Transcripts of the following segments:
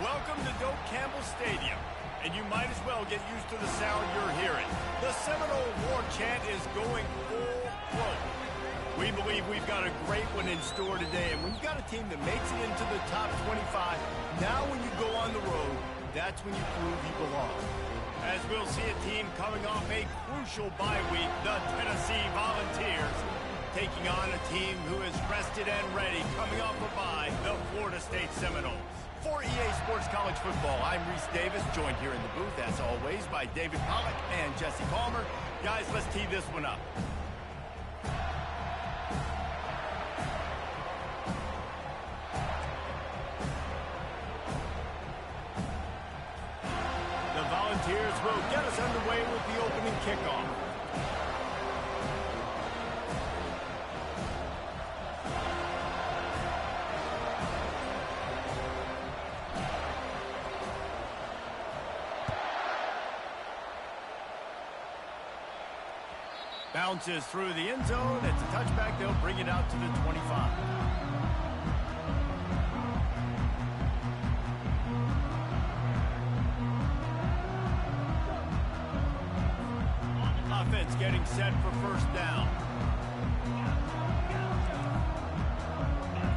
Welcome to Doak Campbell Stadium, and you might as well get used to the sound you're hearing. The Seminole War chant is going full throat. We believe we've got a great one in store today, and when you've got a team that makes it into the top 25, now when you go on the road, that's when you prove you belong. As we'll see a team coming off a crucial bye week, the Tennessee Volunteers, taking on a team who is rested and ready, coming off a bye, the Florida State Seminoles. For EA Sports College Football, I'm Reese Davis, joined here in the booth, as always, by David Pollack and Jesse Palmer. Guys, let's tee this one up. The Volunteers will get us underway with the opening kickoff. Bounces through the end zone. It's a touchback. They'll bring it out to the 25. Offense getting set for first down.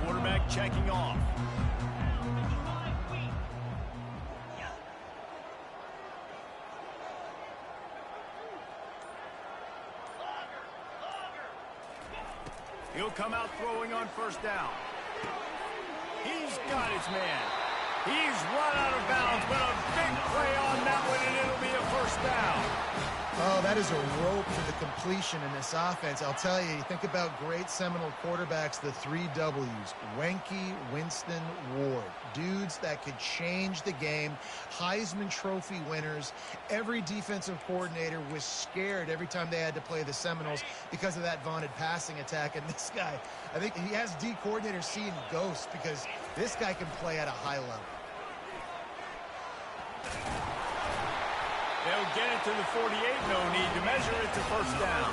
Quarterback checking off. He'll come out throwing on first down. He's got his man. He's run out of bounds, but a big play on that one, and it'll be a first down. Oh, that is a rope to the completion in this offense. I'll tell you, you think about great Seminole quarterbacks, the 3 W's, Wenke, Winston, Ward. Dudes that could change the game, Heisman Trophy winners. Every defensive coordinator was scared every time they had to play the Seminoles because of that vaunted passing attack. And this guy, I think he has D coordinators seeing ghosts because this guy can play at a high level. They'll get it to the 48. No need to measure it to first down.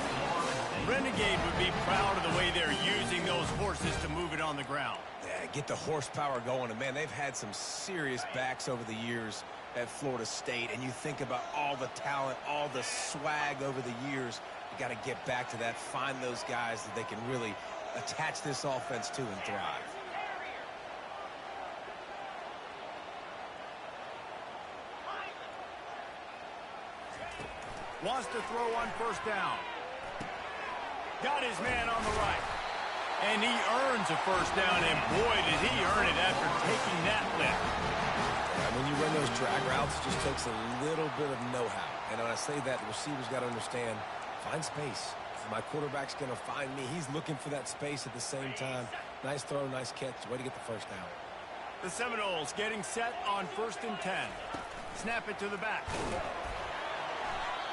Renegade would be proud of the way they're using those horses to move it on the ground. Yeah, get the horsepower going. And, man, they've had some serious backs over the years at Florida State. And you think about all the talent, all the swag over the years. You got to get back to that, find those guys that they can really attach this offense to and thrive. Wants to throw on first down. Got his man on the right. And he earns a first down, and boy, did he earn it after taking that lift. Yeah, when you run those drag routes, it just takes a little bit of know-how. And when I say that, the receiver's got to understand, find space. My quarterback's going to find me. He's looking for that space at the same time. Nice throw, nice catch. Way to get the first down. The Seminoles getting set on 1st and 10. Snap it to the back.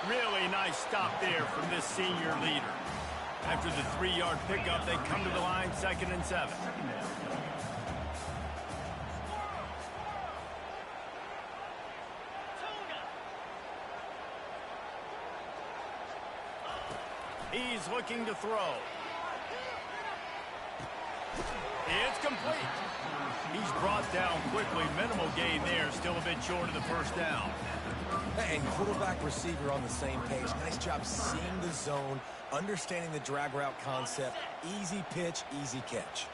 Really nice stop there from this senior leader. After the 3-yard pickup, they come to the line, 2nd and 7. He's looking to throw. It's complete. He's brought down quickly. Minimal gain there. Still a bit short of the first down. And quarterback receiver on the same page. Nice job seeing the zone, understanding the drag route concept. Easy pitch, easy catch.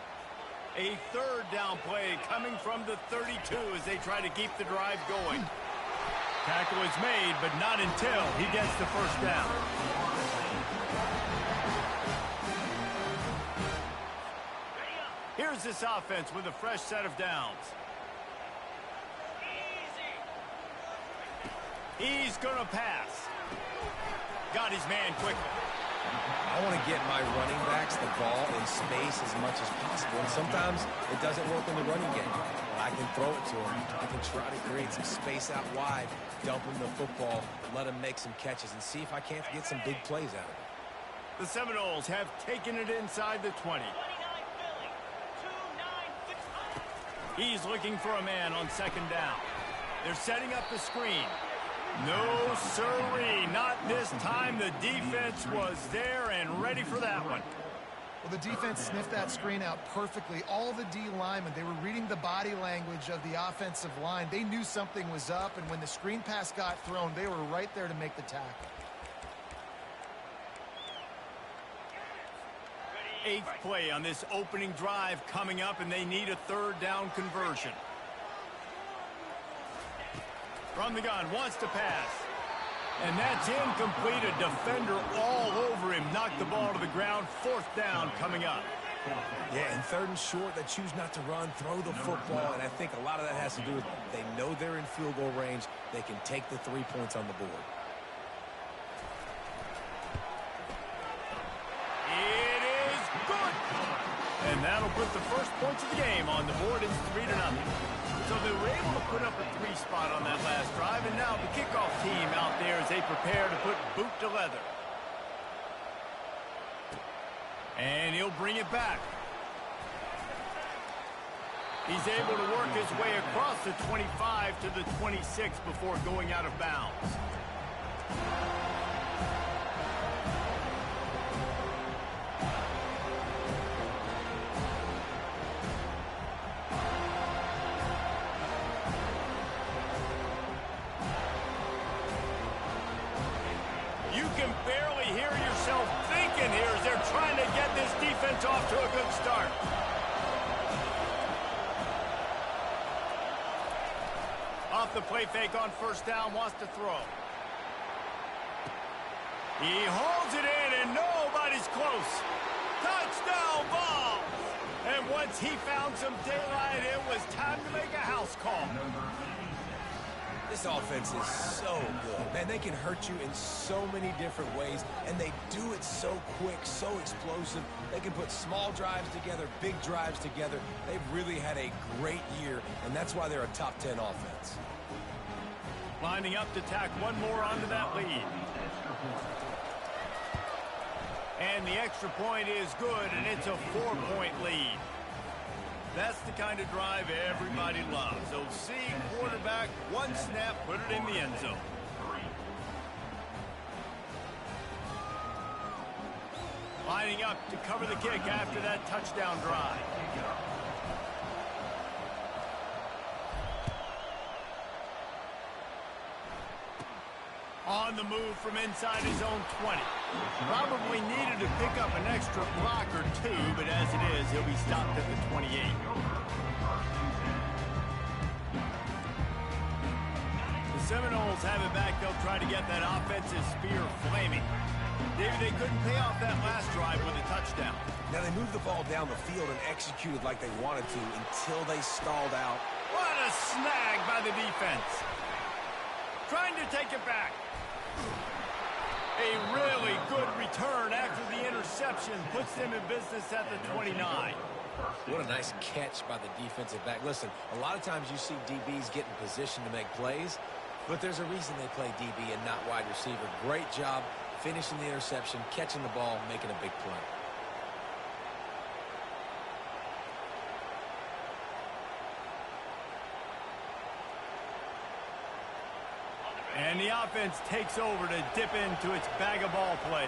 A 3rd down play coming from the 32 as they try to keep the drive going. Tackle is made, but not until he gets the first down. Here's this offense with a fresh set of downs. He's going to pass. Got his man quickly. I want to get my running backs the ball in space as much as possible. And sometimes it doesn't work in the running game. But I can throw it to him. I can try to create some space out wide, dump him the football, let him make some catches, and see if I can't get some big plays out of it. The Seminoles have taken it inside the 20. He's looking for a man on 2nd down. They're setting up the screen. No, sirree, not this time. The defense was there and ready for that one. Well, the defense sniffed that screen out perfectly. All the D linemen, they were reading the body language of the offensive line. They knew something was up, and when the screen pass got thrown, they were right there to make the tackle. Eighth play on this opening drive coming up, and they need a third down conversion. From the gun, wants to pass. And that's incomplete. A defender all over him. Knocked the ball to the ground. Fourth down coming up. Yeah, and third and short, they choose not to run, throw the football, and I think a lot of that has to do with they know they're in field goal range. They can take the 3 points on the board. It is good. And that'll put the first points of the game on the board. It's 3-0. So they were able to put up a 3 spot on that last drive, and now the kickoff team out there as they prepare to put boot to leather. And he'll bring it back. He's able to work his way across the 25 to the 26 before going out of bounds. You can barely hear yourself thinking here as they're trying to get this defense off to a good start. Off the play fake on first down, wants to throw. He holds it in and nobody's close. Touchdown ball! And once he found some daylight, it was time to make a house call. This offense is so good. Man, they can hurt you in so many different ways, and they do it so quick, so explosive. They can put small drives together, big drives together. They've really had a great year, and that's why they're a top 10 offense. Lining up to tack one more onto that lead. And the extra point is good, and it's a 4-point lead. That's the kind of drive everybody loves. OC, quarterback, one snap, put it in the end zone. Lining up to cover the kick after that touchdown drive. On the move from inside his own 20. Probably needed to pick up an extra block or two, but as it is, he'll be stopped at the 28. The Seminoles have it back. They'll try to get that offensive spear flaming. David, they couldn't pay off that last drive with a touchdown. Now, they moved the ball down the field and executed like they wanted to until they stalled out. What a snag by the defense. Trying to take it back. A really good return after the interception puts them in business at the 29. What a nice catch by the defensive back. Listen, a lot of times you see DBs get in position to make plays, but there's a reason they play DB and not wide receiver. Great job finishing the interception, catching the ball, making a big play. And the offense takes over to dip into its bag of ball plays.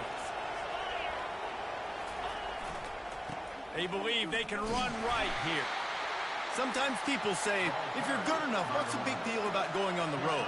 They believe they can run right here. Sometimes people say, if you're good enough, what's the big deal about going on the road?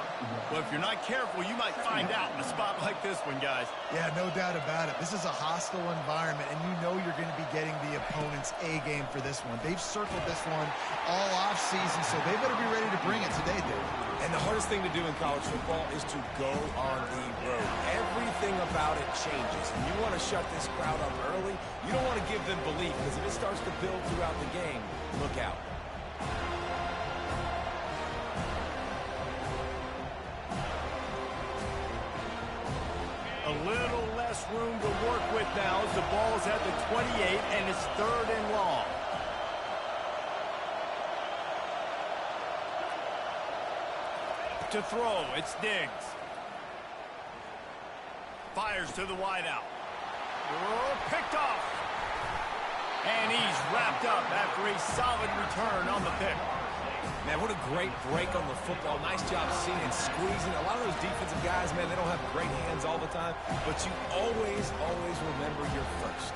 Well, if you're not careful, you might find out in a spot like this one, guys. Yeah, no doubt about it. This is a hostile environment, and you know you're going to be getting the opponent's A game for this one. They've circled this one all offseason, so they better be ready to bring it today, dude. And the hardest thing to do in college football is to go on the road. Everything about it changes, and you want to shut this crowd up early. You don't want to give them belief, because if it starts to build throughout the game, look out. A little less room to work with now as the ball's at the 28 and it's 3rd and long. To throw, it's Diggs. Fires to the wideout. Oh, picked off. And he's wrapped up after a solid return on the pick. Man, what a great break on the football. Nice job seeing and squeezing. A lot of those defensive guys, man, they don't have great hands all the time, but you always remember your first.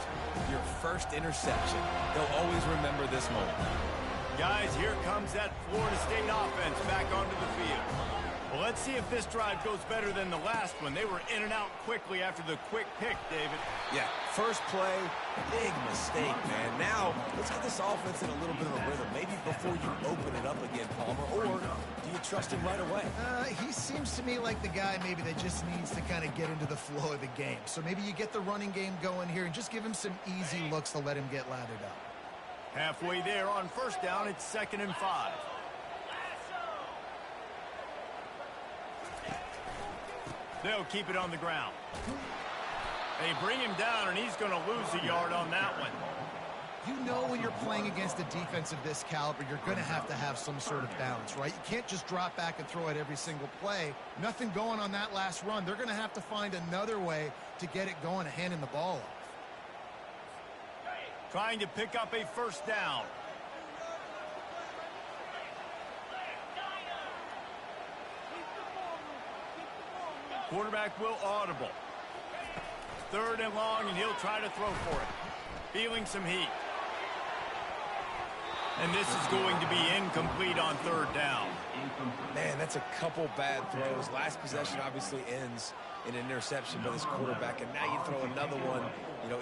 Your first interception. They'll always remember this moment. Guys, here comes that Florida State offense back onto the field. Well, let's see if this drive goes better than the last one. They were in and out quickly after the quick pick, David. Yeah, first play, big mistake, man. Now, let's get this offense in a little bit of a rhythm. Maybe before you open it up again, Palmer, or do you trust him right away? He seems to me like the guy maybe that just needs to kind of get into the flow of the game. So maybe you get the running game going here and just give him some easy looks to let him get lathered up. Halfway there on first down, it's 2nd and 5. They'll keep it on the ground. They bring him down, and he's going to lose a yard on that one. You know when you're playing against a defense of this caliber, you're going to have some sort of balance, right? You can't just drop back and throw it every single play. Nothing going on that last run. They're going to have to find another way to get it going and handing the ball off. Trying to pick up a first down. Quarterback will audible. 3rd and long, and he'll try to throw for it. Feeling some heat. And this is going to be incomplete on 3rd down. Man, that's a couple bad throws. Last possession obviously ends in an interception by this quarterback, and now you throw another one,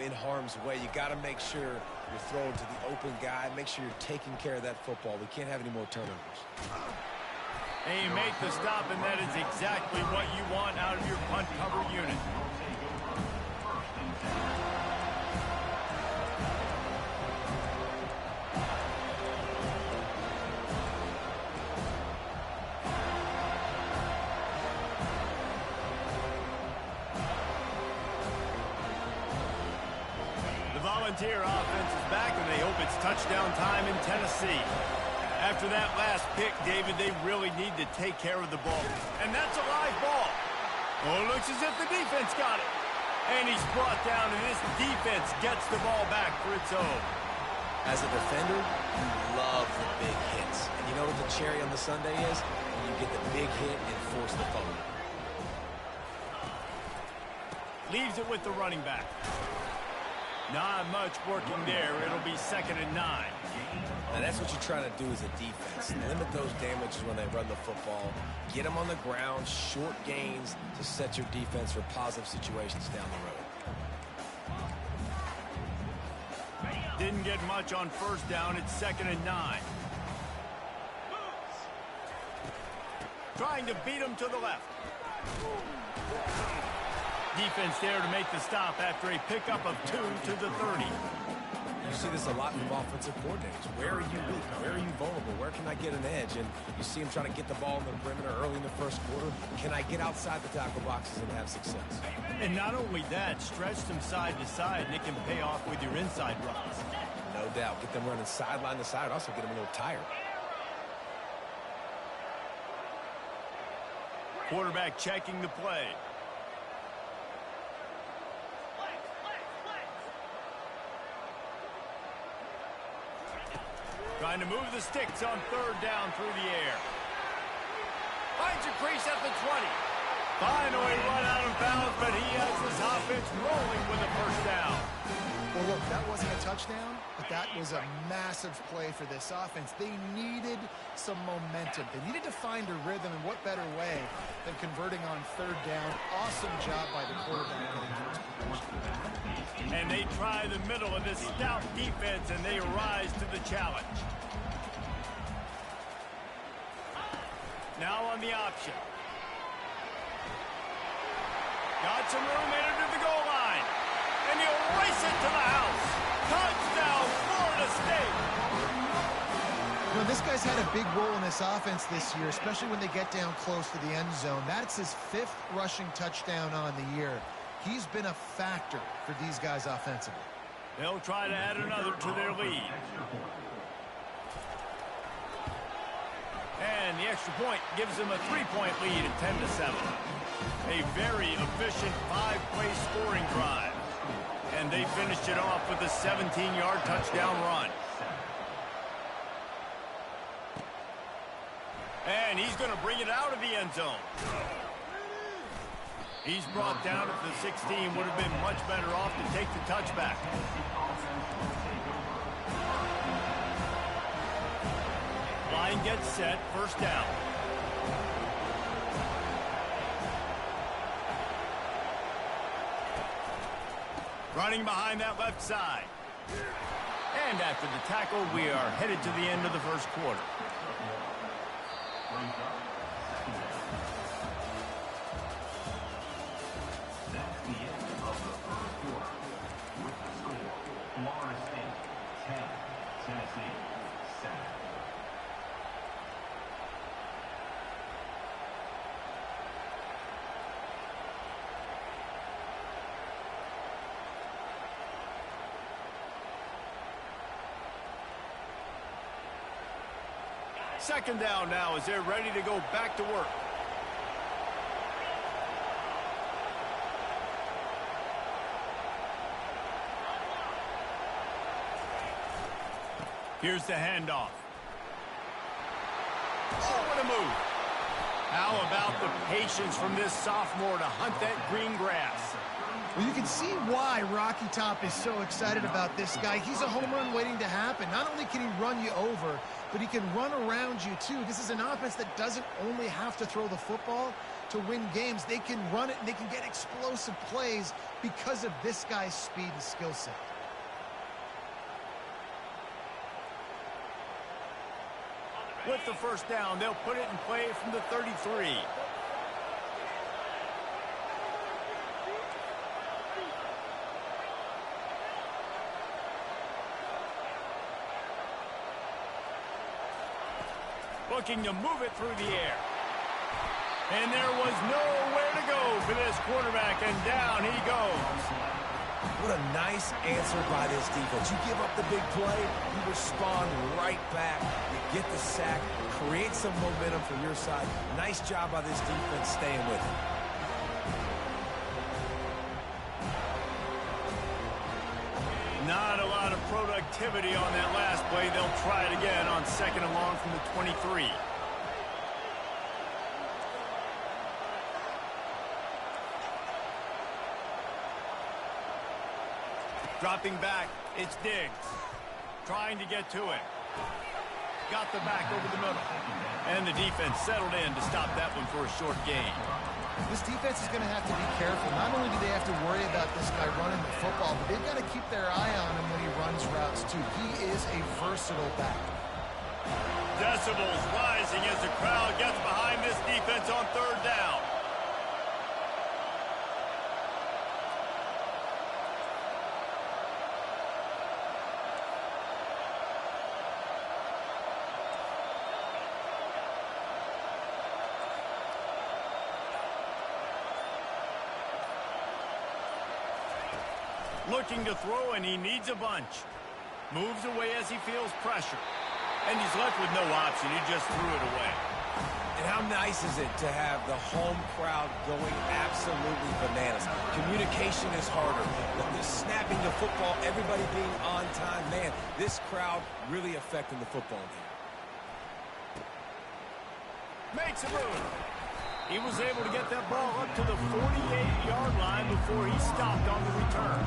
in harm's way. You got to make sure you're throwing to the open guy. Make sure you're taking care of that football. We can't have any more turnovers. And you make the stop, and that is exactly what you want out of your punt cover unit. The Volunteer offense is back, and they hope it's touchdown time in Tennessee. After that last pick, David, they really need to take care of the ball. And that's a live ball. Oh, it looks as if the defense got it. And he's brought down, and this defense gets the ball back for its own. As a defender, you love the big hits. And you know what the cherry on the sundae is? When you get the big hit and force the fumble. Leaves it with the running back. Not much working there. It'll be 2nd and 9. And that's what you're trying to do as a defense. Limit those damages when they run the football. Get them on the ground, short gains to set your defense for positive situations down the road. Didn't get much on first down. It's 2nd and 9. Trying to beat him to the left. Defense there to make the stop after a pickup of 2 to the 30. You see this a lot from offensive coordinators. Where are you weak? Where are you vulnerable? Where can I get an edge? And you see him trying to get the ball in the perimeter early in the first quarter. Can I get outside the tackle boxes and have success? And not only that, stretch them side to side, and it can pay off with your inside runs. No doubt. Get them running sideline to side. Also get them a little tired. Quarterback checking the play. Trying to move the sticks on 3rd down through the air. Finds a crease at the 20. Finally run out of bounds, but he has his offense rolling with a first down. Well, look, that wasn't a touchdown, but that was a massive play for this offense. They needed some momentum. They needed to find a rhythm, and what better way than converting on 3rd down. Awesome job by the quarterback getting to his position. And they try the middle of this stout defense, and they rise to the challenge. Now on the option. Got some room headed to the goal line. And he'll race it to the house. Touchdown, Florida State. You know, this guy's had a big role in this offense this year, especially when they get down close to the end zone. That's his 5th rushing touchdown on the year. He's been a factor for these guys offensively. They'll try to add another to their lead. And the extra point gives them a 3-point lead at 10-7. A very efficient 5-play scoring drive. And they finished it off with a 17-yard touchdown run. And he's going to bring it out of the end zone. He's brought down at the 16. Would have been much better off to take the touchback. Line gets set. First down. Running behind that left side. And after the tackle, we are headed to the end of the first quarter. That's the end of the first quarter. With the score, Florida State 10, Tennessee 7. Second down now as they're ready to go back to work. Here's the handoff. Oh, what a move. How about the patience from this sophomore to hunt that green grass? Well, you can see why Rocky Top is so excited about this guy. He's a home run waiting to happen. Not only can he run you over, but he can run around you too. This is an offense that doesn't only have to throw the football to win games. They can run it and they can get explosive plays because of this guy's speed and skill set. With the first down, they'll put it in play from the 33. Looking to move it through the air. And there was nowhere to go for this quarterback, and down he goes. What a nice answer by this defense. You give up the big play, you respond right back. You get the sack, create some momentum for your side. Nice job by this defense staying with it. Not a lot of productivity on that last play. They'll try it again on second and long from the 23. Dropping back, it's Diggs. Trying to get to it. Got the back over the middle. And the defense settled in to stop that one for a short gain. This defense is going to have to be careful. Not only do they have to worry about this guy running the football, but they've got to keep their eye on him when he runs routes too. He is a versatile back. Decibels rising as the crowd gets behind this defense on third down. Looking to throw, and he needs a bunch. Moves away as he feels pressure. And he's left with no option. He just threw it away. And how nice is it to have the home crowd going absolutely bananas? Communication is harder. But this snapping the football, everybody being on time, man, this crowd really affecting the football game. Makes a move. He was able to get that ball up to the 48-yard line before he stopped on the return.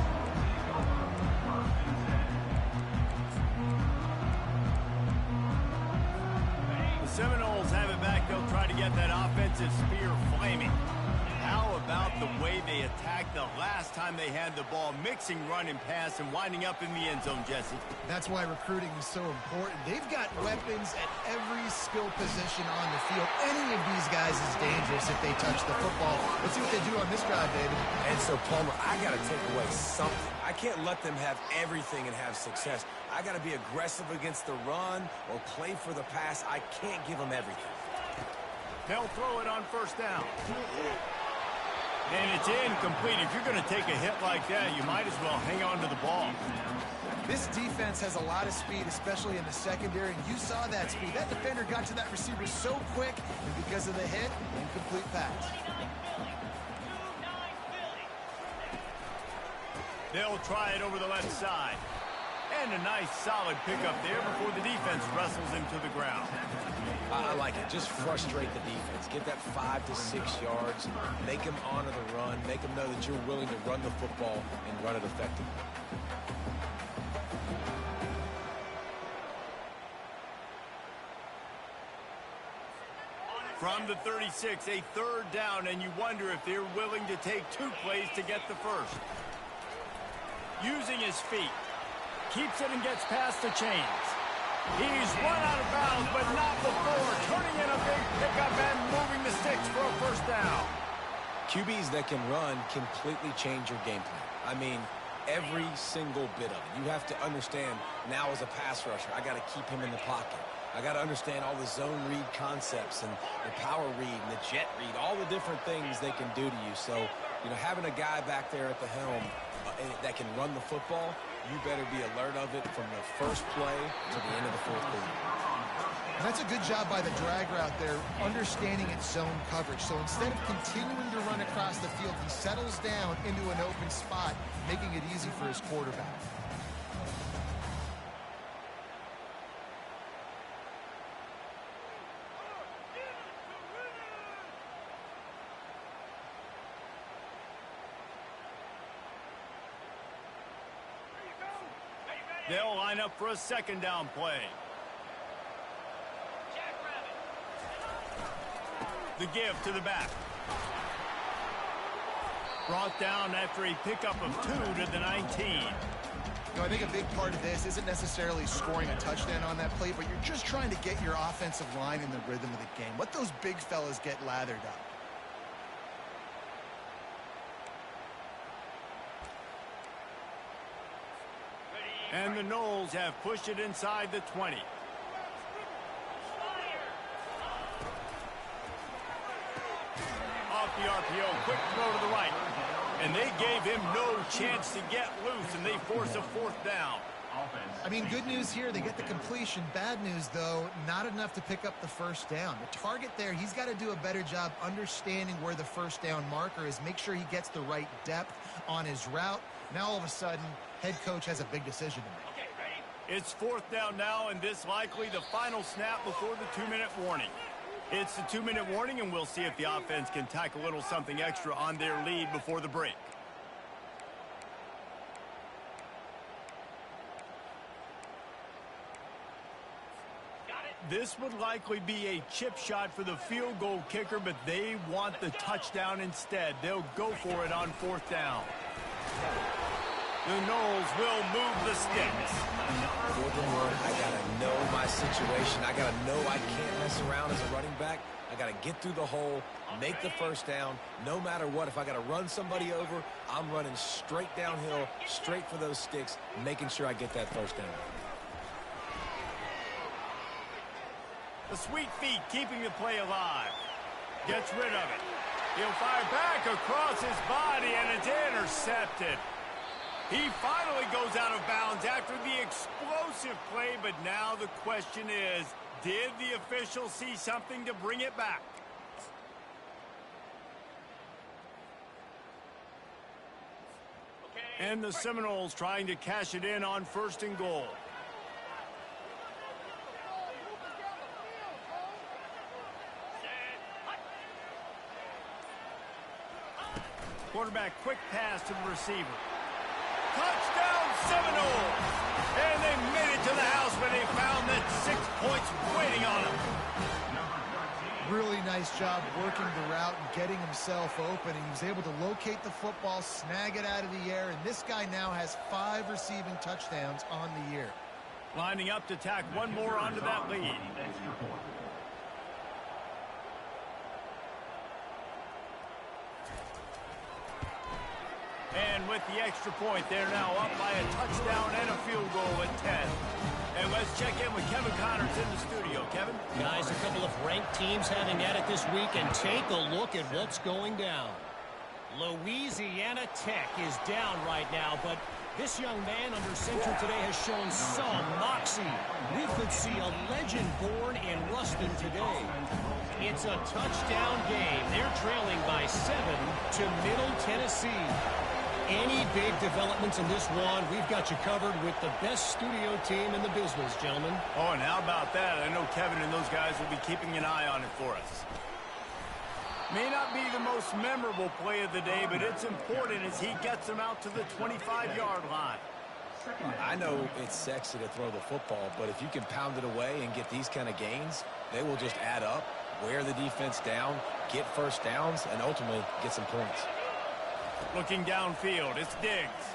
The Seminoles have it back. They'll try to get that offensive spear flaming. How about the way they attacked the last time they had the ball, mixing run and pass and winding up in the end zone, Jesse? That's why recruiting is so important. They've got weapons at every skill position on the field. Any of these guys is dangerous if they touch the football. Let's see what they do on this drive, David. And so, Palmer, I got to take away something. I can't let them have everything and have success. I got to be aggressive against the run or play for the pass. I can't give them everything. They'll throw it on first down. And it's incomplete. If you're going to take a hit like that, you might as well hang on to the ball. This defense has a lot of speed, especially in the secondary. You saw that speed. That defender got to that receiver so quick, and because of the hit, incomplete pass. They'll try it over the left side. And a nice solid pickup there before the defense wrestles him to the ground. I like it. Just frustrate the defense. Get that 5 to 6 yards. Make them honor the run. Make them know that you're willing to run the football and run it effectively. From the 36, a third down, and you wonder if they're willing to take 2 plays to get the first. Using his feet. Keeps it and gets past the chains. He's run out of bounds, but not before. Turning in a big pickup and moving the sticks for a first down. QBs that can run completely change your game plan. I mean, every single bit of it. You have to understand now as a pass rusher, I got to keep him in the pocket. I got to understand all the zone read concepts and the power read and the jet read, all the different things they can do to you. So, you know, having a guy back there at the helm that can run the football, you better be alert of it from the first play to the end of the fourth quarter. And that's a good job by the drag route there, understanding its zone coverage. So instead of continuing to run across the field, he settles down into an open spot, making it easy for his quarterback. They'll line up for a second down play. The give to the back. Brought down after a pickup of 2 to the 19. You know, I think a big part of this isn't necessarily scoring a touchdown on that play, but you're just trying to get your offensive line in the rhythm of the game. Let those big fellas get lathered up. And the Noles have pushed it inside the 20. Off the RPO, quick throw to the right. And they gave him no chance to get loose, and they force a fourth down. I mean, good news here, they get the completion. Bad news, though, not enough to pick up the first down. The target there, he's got to do a better job understanding where the first down marker is, make sure he gets the right depth on his route. Now, all of a sudden, head coach has a big decision to make. It's fourth down now, and this likely the final snap before the 2-minute warning. It's the 2-minute warning, and we'll see if the offense can tack a little something extra on their lead before the break. This would likely be a chip shot for the field goal kicker, but they want the touchdown instead. They'll go for it on fourth down. The Noles will move the sticks. Fourth and one, I got to know my situation. I got to know I can't mess around as a running back. I got to get through the hole, make the first down, no matter what. If I got to run somebody over, I'm running straight downhill, straight for those sticks, making sure I get that first down. The sweet feet keeping the play alive. Gets rid of it. He'll fire back across his body, and it's intercepted. He finally goes out of bounds after the explosive play, but now the question is, did the official see something to bring it back? And the Seminoles trying to cash it in on first and goal. Quarterback, quick pass to the receiver. Touchdown, Seminoles! And they made it to the house when they found that 6 points waiting on them. Really nice job working the route and getting himself open. And he was able to locate the football, snag it out of the air, and this guy now has 5 receiving touchdowns on the year. Lining up to tack one more onto that lead. And with the extra point, they're now up by a touchdown and a field goal at 10. And let's check in with Kevin Connors in the studio. Kevin? Guys, a couple of ranked teams having at it this week, and take a look at what's going down. Louisiana Tech is down right now, but this young man under center today has shown some moxie. We could see a legend born in Ruston today. It's a touchdown game. They're trailing by 7 to Middle Tennessee. any big developments in this one, we've got you covered with the best studio team in the business, gentlemen. Oh, and how about that? I know Kevin and those guys will be keeping an eye on it for us. May not be the most memorable play of the day, but it's important as he gets them out to the 25-yard line. I know it's sexy to throw the football, but if you can pound it away and get these kind of gains, they will just add up, wear the defense down, get first downs, and ultimately get some points. Looking downfield, it's Diggs.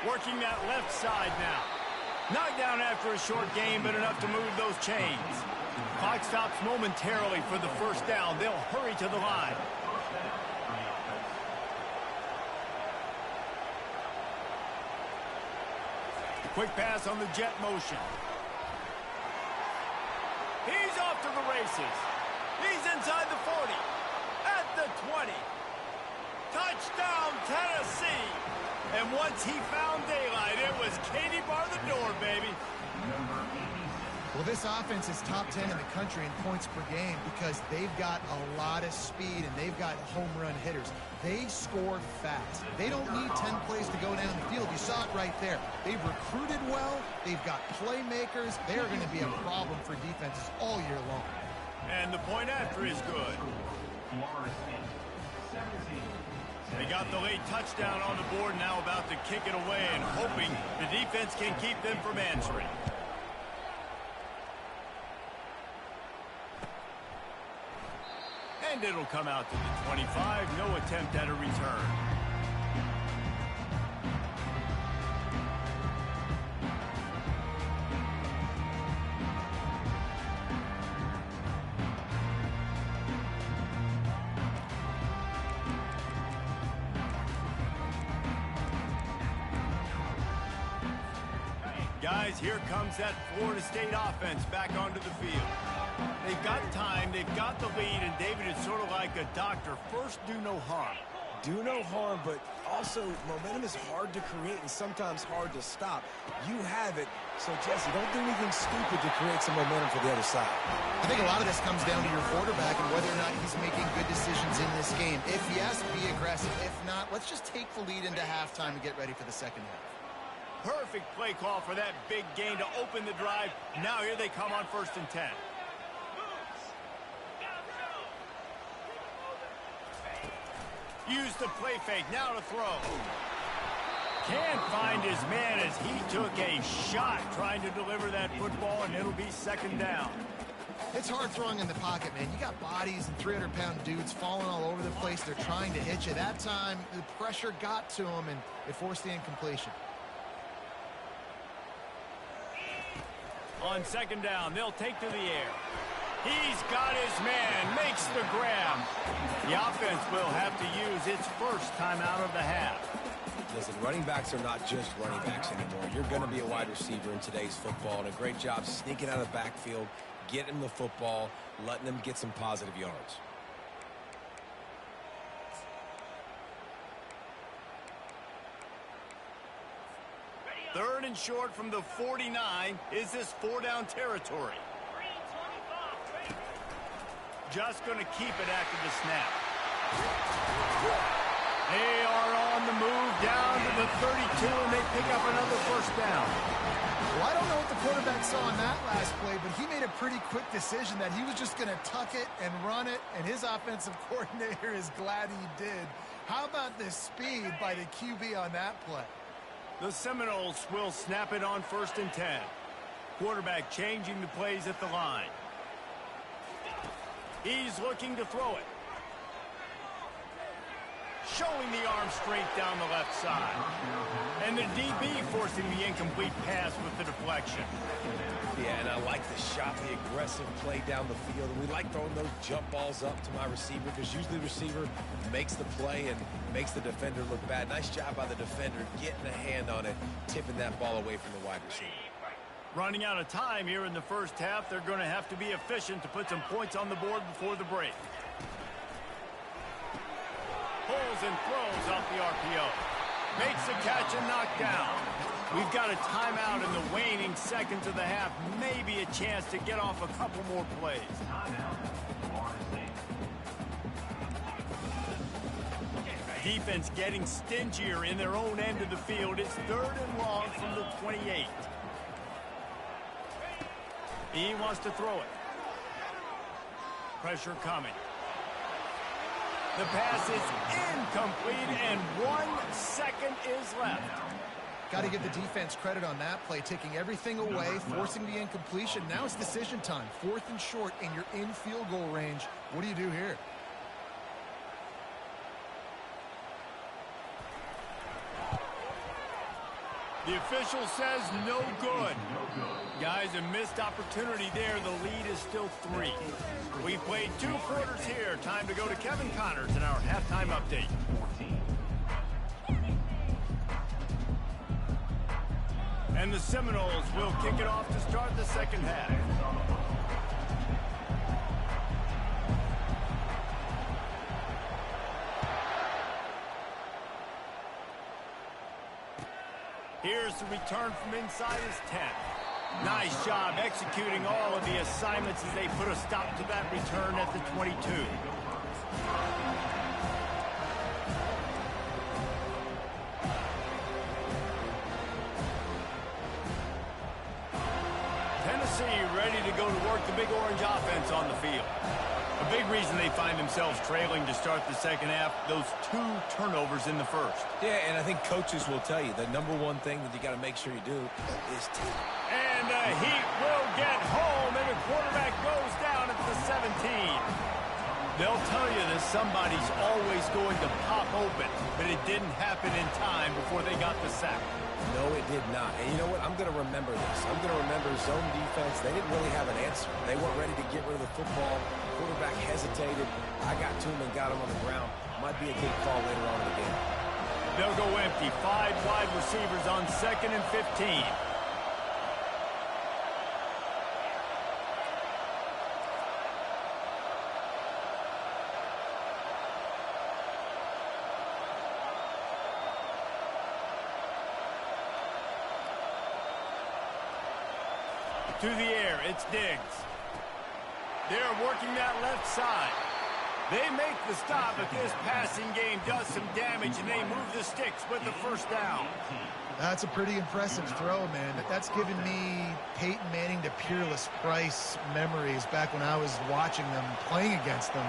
Working that left side now. Knocked down after a short gain, but enough to move those chains. Clock stops momentarily for the first down. They'll hurry to the line. Quick pass on the jet motion. He's off to the races. He's inside the 40. At the 20. Touchdown, Tennessee. And once he found daylight, it was Katie bar the door, baby. Well, this offense is top 10 in the country in points per game because they've got a lot of speed and they've got home run hitters. They score fast. They don't need 10 plays to go down the field. You saw it right there. They've recruited well. They've got playmakers. They are going to be a problem for defenses all year long. And the point after is good. They got the late touchdown on the board, now about to kick it away and hoping the defense can keep them from answering. And it'll come out to the 25. No attempt at a return. Guys, here comes that Florida State offense back onto the field. They've got time, they've got the lead, and David is sort of like a doctor. First, do no harm. Do no harm, but also momentum is hard to create and sometimes hard to stop. You have it, so Jesse, don't do anything stupid to create some momentum for the other side. I think a lot of this comes down to your quarterback and whether or not he's making good decisions in this game. If yes, be aggressive. If not, let's just take the lead into halftime and get ready for the second half. Perfect play call for that big gain to open the drive. Now here they come on 1st and 10. Use the play fake, now to throw. Can't find his man as he took a shot trying to deliver that football, and it'll be 2nd down. It's hard throwing in the pocket, man. You got bodies and 300-pound dudes falling all over the place. They're trying to hit you. That time, the pressure got to him, and it forced the incompletion. On 2nd down, they'll take to the air. He's got his man, makes the grab. The offense will have to use its first timeout of the half. Listen, running backs are not just running backs anymore. You're going to be a wide receiver in today's football, and a great job sneaking out of the backfield, getting the football, letting them get some positive yards. Third and short from the 49. Is this 4-down territory? Just going to keep it after the snap. They are on the move down to the 32, and they pick up another 1st down. Well, I don't know what the quarterback saw in that last play, but he made a pretty quick decision that he was just going to tuck it and run it, and his offensive coordinator is glad he did. How about the speed by the QB on that play? The Seminoles will snap it on 1st and 10. Quarterback changing the plays at the line. He's looking to throw it. Showing the arm strength down the left side. And the DB forcing the incomplete pass with the deflection. Yeah, and I like the shot, the aggressive play down the field. And we like throwing those jump balls up to my receiver because usually the receiver makes the play and makes the defender look bad. Nice job by the defender getting a hand on it, tipping that ball away from the wide receiver. Running out of time here in the first half. They're going to have to be efficient to put some points on the board before the break. Pulls and throws off the RPO. Makes the catch and knocked down. We've got a timeout in the waning seconds of the half. Maybe a chance to get off a couple more plays. defense getting stingier in their own end of the field. It's 3rd and long from the 28. He wants to throw it. Pressure coming. The pass is incomplete, and 1 second is left. Got to give the defense credit on that play, taking everything away, forcing the incompletion. Now it's decision time. 4th and short, and you're in field goal range. What do you do here? The official says no good. Guys, a missed opportunity there. The lead is still 3. We played 2 quarters here. Time to go to Kevin Connors in our halftime update. And the Seminoles will kick it off to start the second half. Here's the return from inside his 10. Nice job executing all of the assignments as they put a stop to that return at the 22. Tennessee ready to go to work the Big Orange offense on the field. A big reason they find themselves trailing to start the second half, those 2 turnovers in the first. Yeah, and I think coaches will tell you the number one thing that you got to make sure you do is take. And the Heat will get home, and the quarterback goes down at the 17. They'll tell you that somebody's always going to pop open, but it didn't happen in time before they got the sack. No, it did not. And you know what? I'm going to remember this. I'm going to remember zone defense. They didn't really have an answer. They weren't ready to get rid of the football. Quarterback hesitated. I got to him and got him on the ground. Might be a good call later on in the game. They'll go empty. 5 wide receivers on 2nd and 15. To the air, it's Diggs. They're working that left side. They make the stop, but this passing game does some damage, and they move the sticks with the first down. That's a pretty impressive throw, man. That's given me Peyton Manning to Peerless Price memories back when I was watching them, playing against them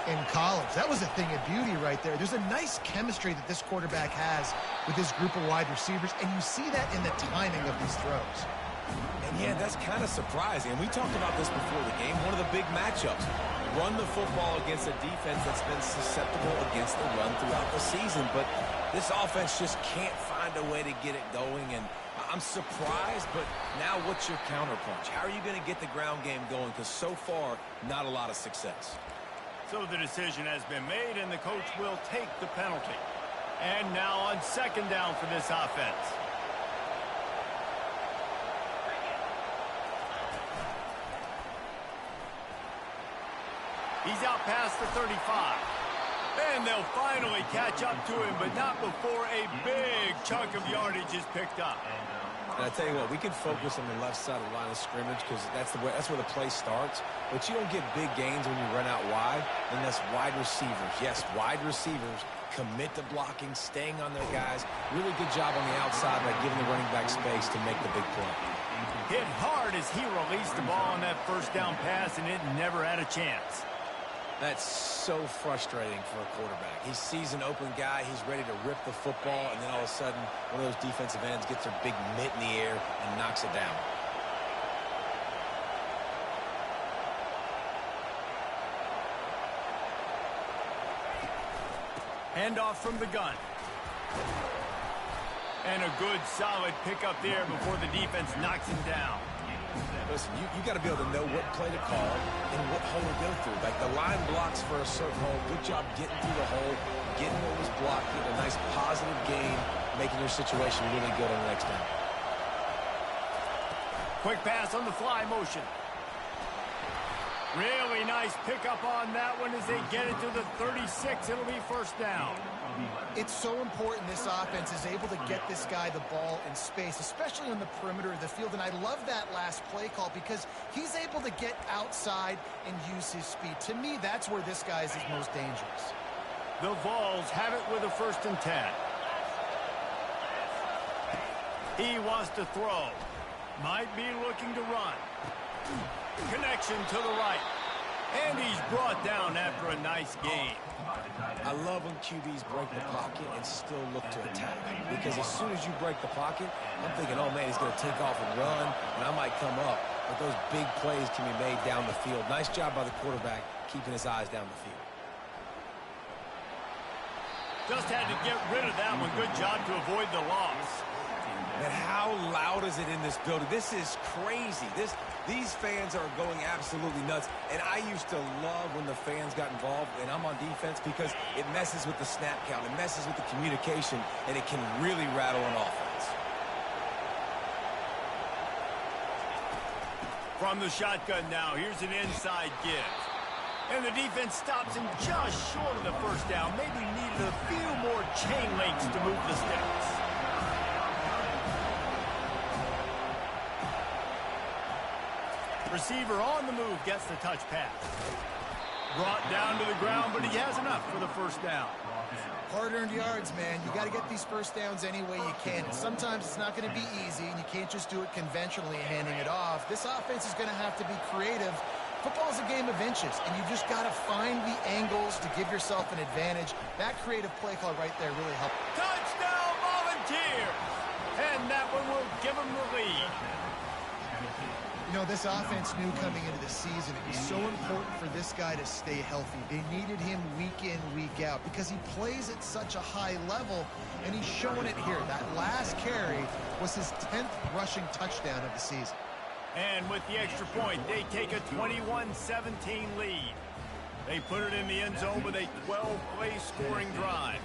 in college. That was a thing of beauty right there. There's a nice chemistry that this quarterback has with his group of wide receivers, and you see that in the timing of these throws. And yeah, that's kind of surprising. And we talked about this before the game. One of the big matchups. Run the football against a defense that's been susceptible against the run throughout the season. But this offense just can't find a way to get it going. And I'm surprised, but now what's your counterpunch? How are you going to get the ground game going? Because so far, not a lot of success. So the decision has been made, and the coach will take the penalty. And now on 2nd down for this offense. He's out past the 35. And they'll finally catch up to him, but not before a big chunk of yardage is picked up. And I tell you what, we can focus on the left side of the line of scrimmage because that's where the play starts. But you don't get big gains when you run out wide unless wide receivers, yes, wide receivers, commit to blocking, staying on their guys. Really good job on the outside by giving the running back space to make the big play. Hit hard as he released the ball on that first down pass, and it never had a chance. That's so frustrating for a quarterback. He sees an open guy, he's ready to rip the football, and then all of a sudden, one of those defensive ends gets their big mitt in the air and knocks it down. Handoff from the gun. And a good, solid pickup there before the defense knocks him down. Listen, you got to be able to know what play to call and what hole to go through. Like the line blocks for a certain hole. Good job getting through the hole, getting what was blocked, getting a nice positive gain, making your situation really good on the next down. Quick pass on the fly motion. Really nice pickup on that one as they get it to the 36. It'll be first down. It's so important this offense is able to get this guy the ball in space, especially on the perimeter of the field. And I love that last play call because he's able to get outside and use his speed. To me, that's where this guy is his most dangerous. The Vols have it with a 1st and 10. He wants to throw. Might be looking to run. Connection to the right. And he's brought down after a nice game. I love when QBs break the pocket and still look to attack. Because as soon as you break the pocket, I'm thinking, oh, man, he's going to take off and run, and I might come up. But those big plays can be made down the field. Nice job by the quarterback keeping his eyes down the field. Just had to get rid of that one. Good job to avoid the loss. And how loud is it in this building? This is crazy. These fans are going absolutely nuts. And I used to love when the fans got involved, and I'm on defense, because it messes with the snap count. It messes with the communication, and it can really rattle an offense. From the shotgun now, here's an inside give. And the defense stops him just short of the 1st down. Maybe needed a few more chain links to move the sticks. Receiver on the move gets the touch pass. Brought down to the ground, but he has enough for the 1st down. Hard-earned yards, man. You got to get these 1st downs any way you can. And sometimes it's not going to be easy, and you can't just do it conventionally and handing it off. This offense is going to have to be creative. Football is a game of inches, and you just got to find the angles to give yourself an advantage. That creative play call right there really helped. Touchdown, Volunteers! And that one will give them the lead. You know, this offense knew coming into the season it was so important for this guy to stay healthy. They needed him week in, week out, because he plays at such a high level, and he's showing it here. That last carry was his 10th rushing touchdown of the season. And with the extra point, they take a 21-17 lead. They put it in the end zone with a 12-play scoring drive.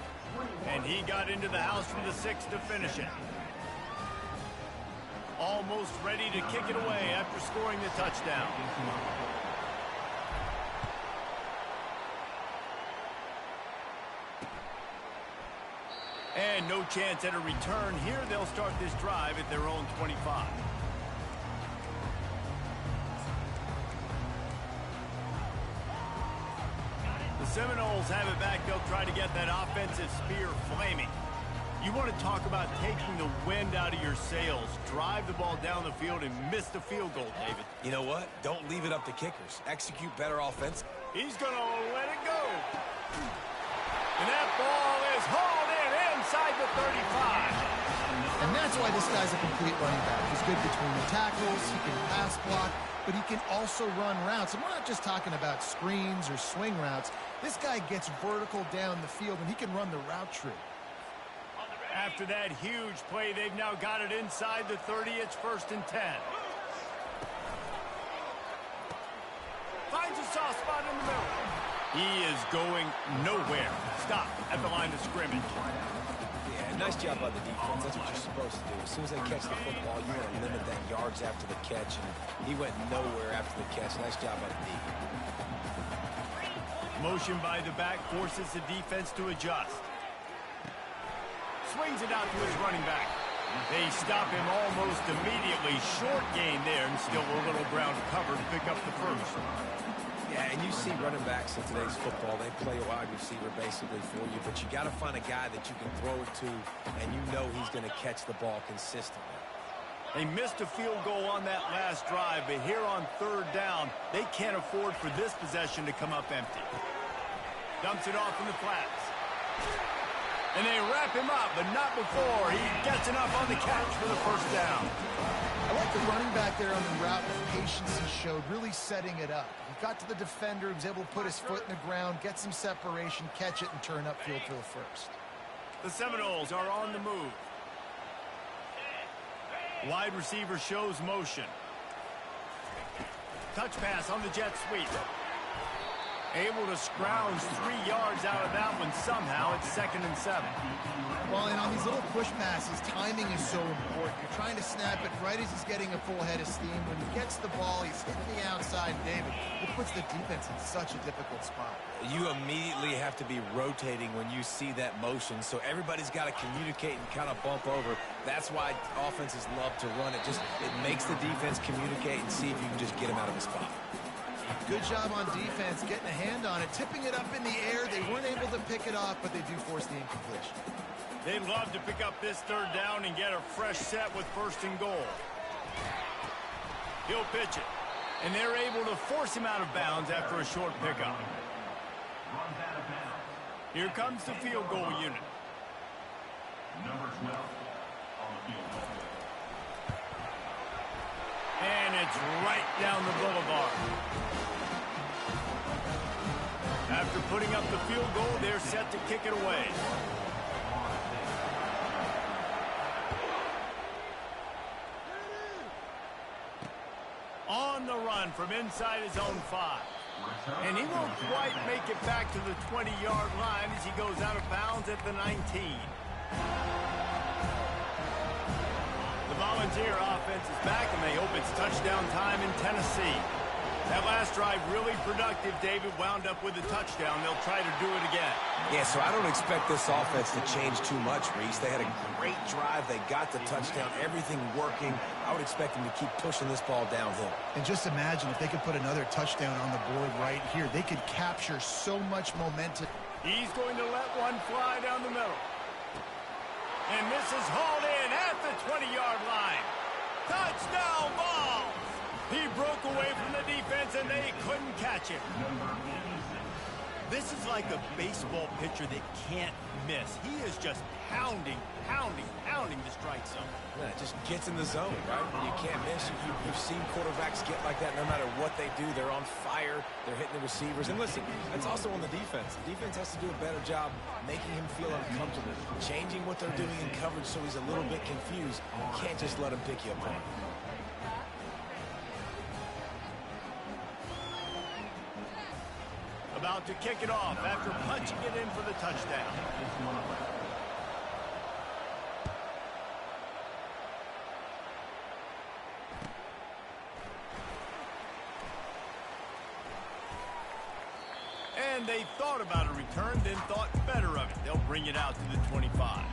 And he got into the house from the 6 to finish it. Almost ready to kick it away after scoring the touchdown. And no chance at a return here. They'll start this drive at their own 25. The Seminoles have it back. They'll try to get that offensive spear flaming. You want to talk about taking the wind out of your sails. Drive the ball down the field and miss the field goal, David. You know what? Don't leave it up to kickers. Execute better offense. He's going to let it go. And that ball is hauled in inside the 35. And that's why this guy's a complete running back. He's good between the tackles, he can pass block, but he can also run routes. And we're not just talking about screens or swing routes. This guy gets vertical down the field, and he can run the route tree. After that huge play, they've now got it inside the 30. It's 1st and 10. Finds a soft spot in the middle. He is going nowhere. Stop at the line of scrimmage. Yeah, nice job by the defense. That's what you're supposed to do. As soon as they catch the football, you want to limit that yards after the catch, and he went nowhere after the catch. Nice job by the D. Motion by the back forces the defense to adjust. Swings it out to his running back. They stop him almost immediately. Short gain there, and still a little ground cover to pick up the 1st. Yeah, and you see running backs in today's football, they play a wide receiver basically for you, but you got to find a guy that you can throw it to, and you know he's going to catch the ball consistently. They missed a field goal on that last drive, but here on 3rd down, they can't afford for this possession to come up empty. Dumps it off in the flats. And they wrap him up, but not before he gets enough on the catch for the 1st down. I like the running back there on the route, the patience he showed, really setting it up. He got to the defender, he was able to put his foot in the ground, get some separation, catch it, and turn upfield for the 1st. The Seminoles are on the move. Wide receiver shows motion. Touch pass on the jet sweep. Able to scrounge 3 yards out of that one somehow. It's 2nd and 7. Well, and on these little push passes, timing is so important. You're trying to snap it right as he's getting a full head of steam. When he gets the ball, he's hitting the outside, David. It puts the defense in such a difficult spot. You immediately have to be rotating when you see that motion, so everybody's got to communicate and kind of bump over. That's why offenses love to run it. It makes the defense communicate and see if you can just get him out of the spot. Good job on defense, getting a hand on it, tipping it up in the air. They weren't able to pick it off, but they do force the incompletion. They'd love to pick up this third down and get a fresh set with first and goal. He'll pitch it, and they're able to force him out of bounds after a short pickup. Runs out of bounds. Here comes the field goal unit. Number 12 on the field goal. And it's right down the boulevard. After putting up the field goal, they're set to kick it away. On the run from inside his own 5. And he won't quite make it back to the 20-yard line as he goes out of bounds at the 19. The Volunteer offense is back, and they hope it's touchdown time in Tennessee. That last drive really productive. David wound up with a touchdown. They'll try to do it again. Yeah, so I don't expect this offense to change too much, Reese. They had a great drive. They got the touchdown. Everything working. I would expect them to keep pushing this ball downhill. And just imagine if they could put another touchdown on the board right here. They could capture so much momentum. He's going to let one fly down the middle. And this is hauled in at the 20-yard line. Touchdown ball! He broke away from the defense, and they couldn't catch him. This is like a baseball pitcher that can't miss. He is just pounding the strike zone. Yeah, it just gets in the zone, right? When you can't miss, you've seen quarterbacks get like that no matter what they do. They're on fire. They're hitting the receivers. And listen, that's also on the defense. The defense has to do a better job making him feel uncomfortable, changing what they're doing in coverage so he's a little bit confused. You can't just let him pick you apart. About to kick it off after punching it in for the touchdown. And they thought about a return, then thought better of it. They'll bring it out to the 25.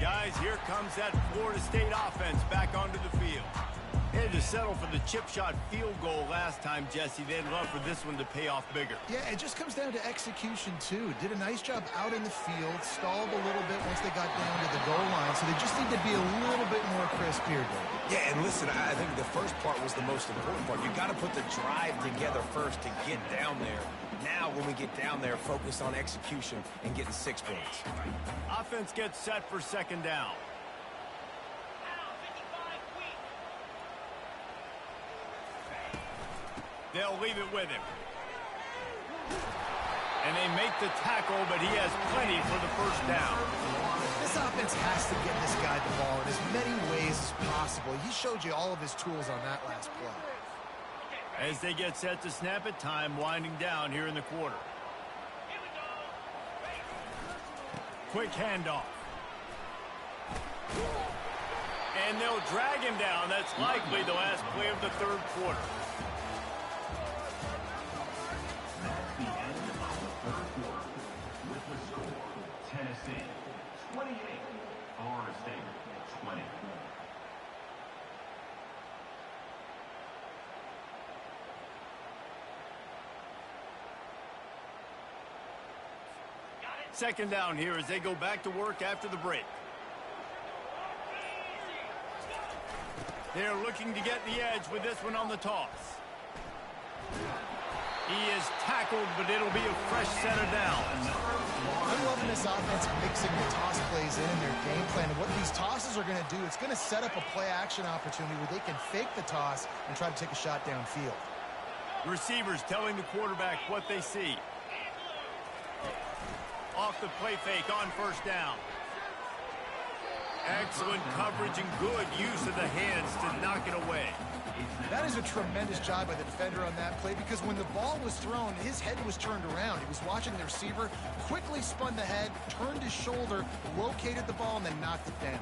Guys, here comes that Florida State offense back onto the field. They had to settle for the chip shot field goal last time, Jesse. They'd love for this one to pay off bigger. Yeah, it just comes down to execution, too. Did a nice job out in the field, stalled a little bit once they got down to the goal line, so they just need to be a little bit more crisp here, Dave. Yeah, and listen, I think the first part was the most important part. You got to put the drive together first to get down there. Now, when we get down there, focus on execution and getting 6 points. Offense gets set for second down. They'll leave it with him. And they make the tackle, but he has plenty for the first down. This offense has to get this guy the ball in as many ways as possible. He showed you all of his tools on that last play. As they get set to snap it, time winding down here in the quarter. Quick handoff. And they'll drag him down. That's likely the last play of the third quarter. That's the end of the third quarter. With the score, Tennessee 28, Florida State 20. Second down here as they go back to work after the break. They're looking to get the edge with this one on the toss. He is tackled, but it'll be a fresh set of downs. I'm loving this offense mixing the toss plays in their game plan. And what these tosses are going to do, it's going to set up a play-action opportunity where they can fake the toss and try to take a shot downfield. Receivers telling the quarterback what they see. Off the play fake on first down. Excellent coverage and good use of the hands to knock it away. That is a tremendous job by the defender on that play because when the ball was thrown, his head was turned around. He was watching the receiver, quickly spun the head, turned his shoulder, located the ball, and then knocked it down.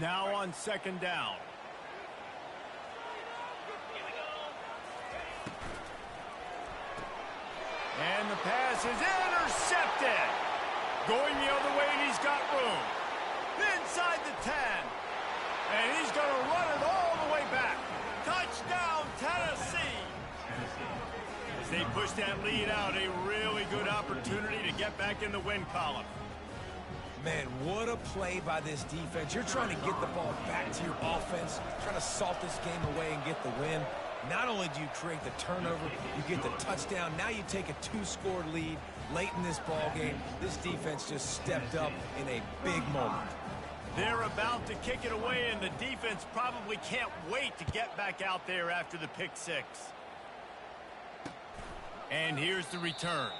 Now on second down. pass is intercepted. Going the other way, and he's got room. Inside the 10. And he's going to run it all the way back. Touchdown, Tennessee. As they push that lead out, a really good opportunity to get back in the win column. Man, what a play by this defense. You're trying to get the ball back to your offense, trying to salt this game away and get the win. Not only do you create the turnover, you get the touchdown. Now you take a 2-score lead late in this ball game. This defense just stepped up in a big moment. They're about to kick it away, and the defense probably can't wait to get back out there after the pick six. And here's the return.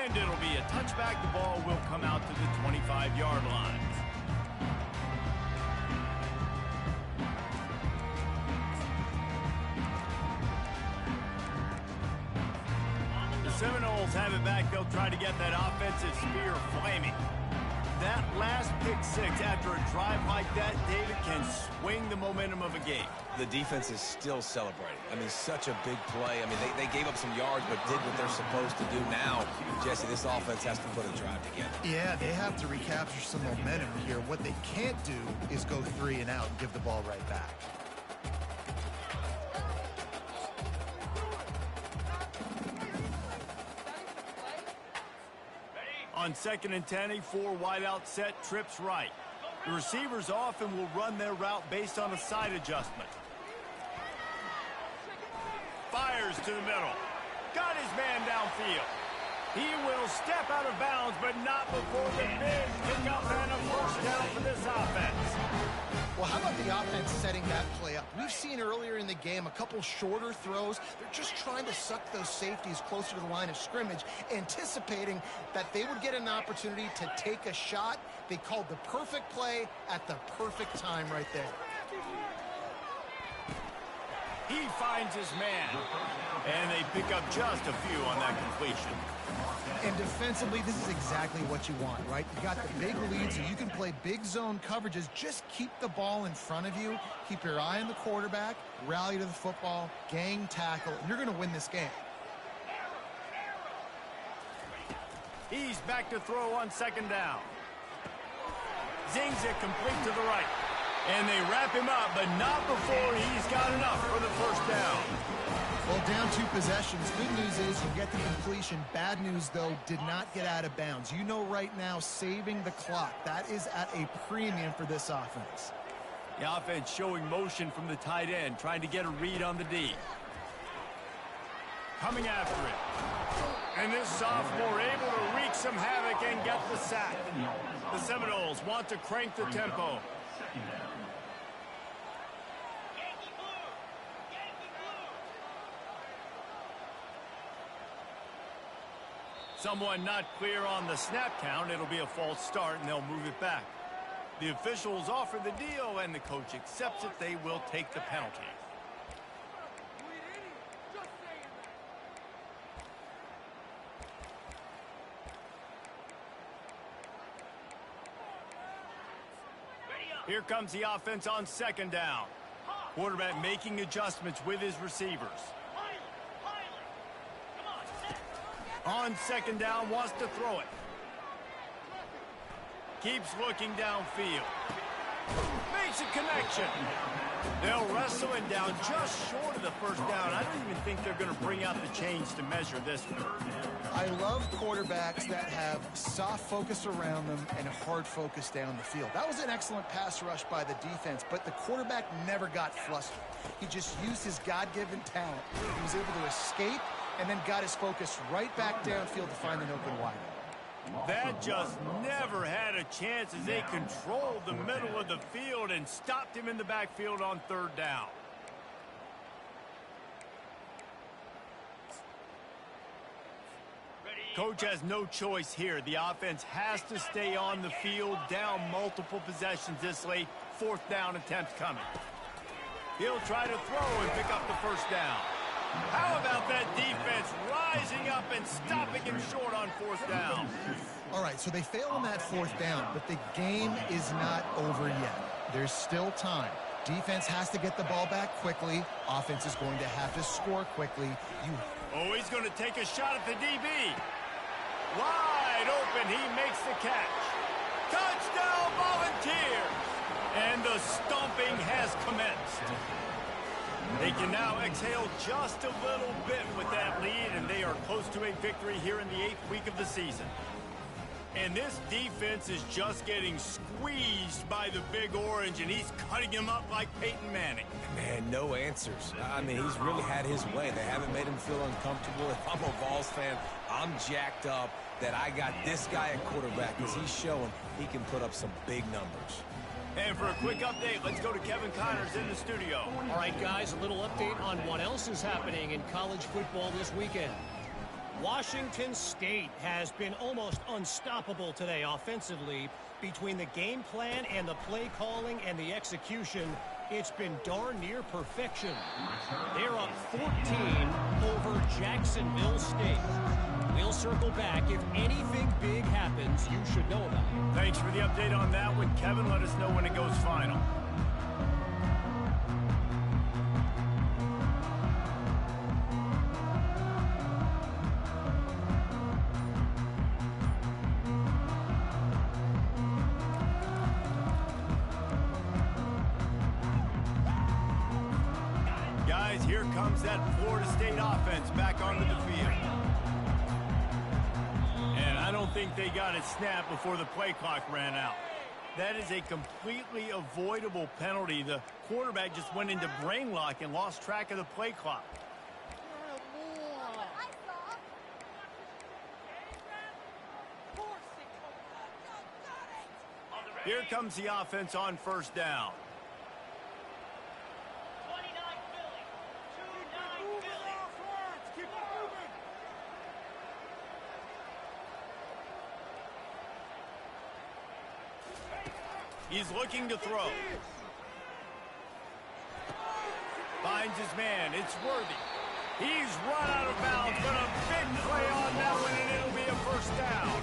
And it'll be a touchback. The ball will come out to the 25-yard line. The Seminoles have it back. They'll try to get that offensive spear flaming. That last pick six after a drive like that, David, can swing the momentum of a game. The defense is still celebrating. I mean, such a big play. I mean, they gave up some yards but did what they're supposed to do. Now, Jesse, this offense has to put a drive together. Yeah, they have to recapture some momentum here. What they can't do is go 3 and out and give the ball right back. On 2nd and 10, a 4-wide out set, trips right. The receivers often will run their route based on a side adjustment. Fires to the middle. Got his man downfield. He will step out of bounds, but not before the big pickup and a first down for this offense. Well, how about the offense setting that play up? We've seen earlier in the game a couple shorter throws. They're just trying to suck those safeties closer to the line of scrimmage, anticipating that they would get an opportunity to take a shot. They called the perfect play at the perfect time right there. He finds his man, and they pick up just a few on that completion. And defensively, this is exactly what you want, right? You got the big lead, so you can play big zone coverages. Just keep the ball in front of you. Keep your eye on the quarterback. Rally to the football. Gang tackle. You're going to win this game. He's back to throw on 2nd down. Zings it complete to the right. And they wrap him up, but not before he's got enough for the first down. Well, down 2 possessions. Good news is you get the completion. Bad news, though, did not get out of bounds. You know right now, saving the clock. That is at a premium for this offense. The offense showing motion from the tight end, trying to get a read on the D. Coming after it. And this sophomore able to wreak some havoc and get the sack. The Seminoles want to crank the tempo. Someone not clear on the snap count. It'll be a false start, and they'll move it back. The officials offer the deal, and the coach accepts it. They will take the penalty. Here comes the offense on 2nd down. Quarterback making adjustments with his receivers. On 2nd down, wants to throw it. Keeps looking downfield. Makes a connection. They'll wrestle him down just short of the first down. I don't even think they're going to bring out the chains to measure this one. I love quarterbacks that have soft focus around them and hard focus down the field. That was an excellent pass rush by the defense, but the quarterback never got flustered. He just used his God-given talent. He was able to escape and then got his focus right back downfield to find an open wide. That just never had a chance as they controlled the middle of the field and stopped him in the backfield on 3rd down. Coach has no choice here. The offense has to stay on the field, down multiple possessions this late. 4th down attempts coming. He'll try to throw and pick up the first down. How about that defense rising up and stopping him short on 4th down? All right, so they fail on that 4th down, but the game is not over yet. There's still time. Defense has to get the ball back quickly. Offense is going to have to score quickly. Oh, he's going to take a shot at the DB. Wide open, he makes the catch. Touchdown, Volunteers! And the stomping has commenced. They can now exhale just a little bit with that lead, and they are close to a victory here in the 8th week of the season. And this defense is just getting squeezed by the Big Orange, and he's cutting him up like Peyton Manning. Man, no answers. I mean, he's really had his way. They haven't made him feel uncomfortable. If I'm a Vols fan, I'm jacked up that I got this guy at quarterback because he's showing he can put up some big numbers. And for a quick update, let's go to Kevin Connors in the studio. All right, guys, a little update on what else is happening in college football this weekend. Washington State has been almost unstoppable today offensively. Between the game plan and the play calling and the execution, it's been darn near perfection. They're up 14 over Jacksonville State. We'll circle back. If anything big happens, you should know about it. Thanks for the update on that one, Kevin. Let us know when it goes final. Guys, here comes that Florida State offense back onto the field. And I don't think they got it snapped before the play clock ran out. That is a completely avoidable penalty. The quarterback just went into brain lock and lost track of the play clock. Here comes the offense on first down. He's looking to throw. Finds his man. It's Worthy. He's run out of bounds, but a big play on that one, and it'll be a first down.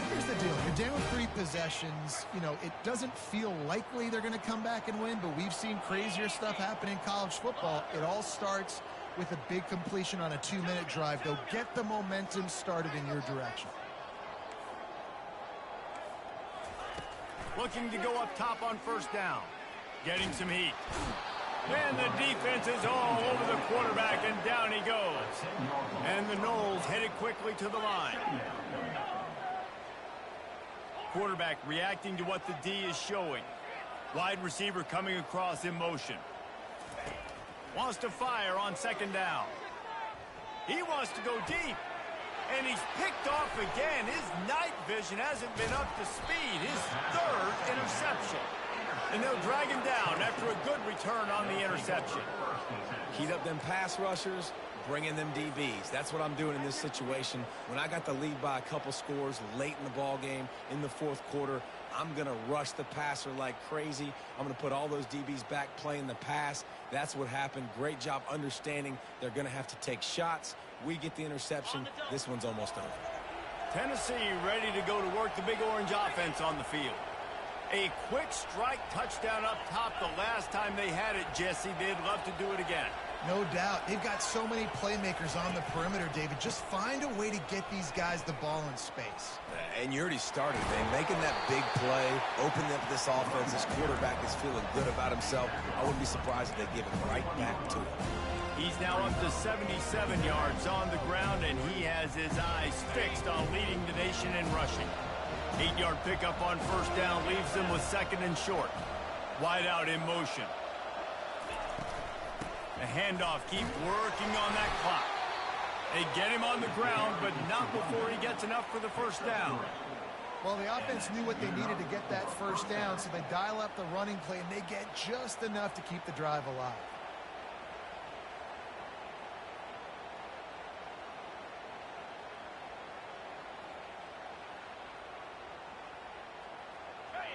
Here's the deal. You're down 3 possessions. You know, it doesn't feel likely they're going to come back and win, but we've seen crazier stuff happen in college football. It all starts with a big completion on a 2-minute drive. They'll get the momentum started in your direction. Looking to go up top on first down. Getting some heat. And the defense is all over the quarterback, and down he goes. And the Noles headed quickly to the line. Quarterback reacting to what the D is showing. Wide receiver coming across in motion. Wants to fire on second down. He wants to go deep. And he's picked off again. His night vision hasn't been up to speed. His 3rd interception. And they'll drag him down after a good return on the interception. Heat up them pass rushers, bring in them DBs. That's what I'm doing in this situation. When I got the lead by a couple scores late in the ball game in the 4th quarter, I'm going to rush the passer like crazy. I'm going to put all those DBs back playing the pass. That's what happened. Great job understanding they're going to have to take shots. We get the interception. This one's almost over. Tennessee ready to go to work the Big Orange offense on the field. A quick strike touchdown up top the last time they had it, Jesse. They'd love to do it again. No doubt. They've got so many playmakers on the perimeter, David. Just find a way to get these guys the ball in space. And you already started, man. Making that big play, opening up this offense. This quarterback is feeling good about himself. I wouldn't be surprised if they give it right back to him. He's now up to 77 yards on the ground, and he has his eyes fixed on leading the nation in rushing. 8-yard pickup on first down leaves them with 2nd and short. Wide out in motion. The handoff keep working on that clock. They get him on the ground, but not before he gets enough for the first down. Well, the offense knew what they needed to get that first down, so they dial up the running play, and they get just enough to keep the drive alive.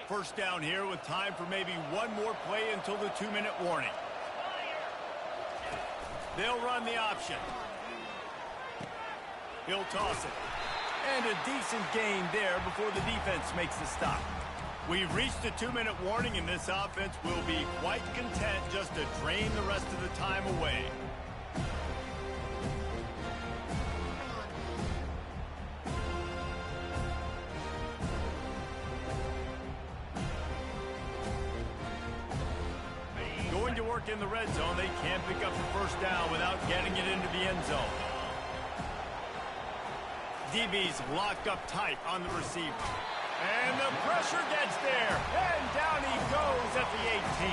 First down here with time for maybe one more play until the 2-minute warning. They'll run the option. He'll toss it. And a decent gain there before the defense makes the stop. We've reached the 2-minute warning, and this offense will be quite content just to drain the rest of the time away. work in the red zone. They can't pick up the first down without getting it into the end zone. DB's locked up tight on the receiver. And the pressure gets there. And down he goes at the 18.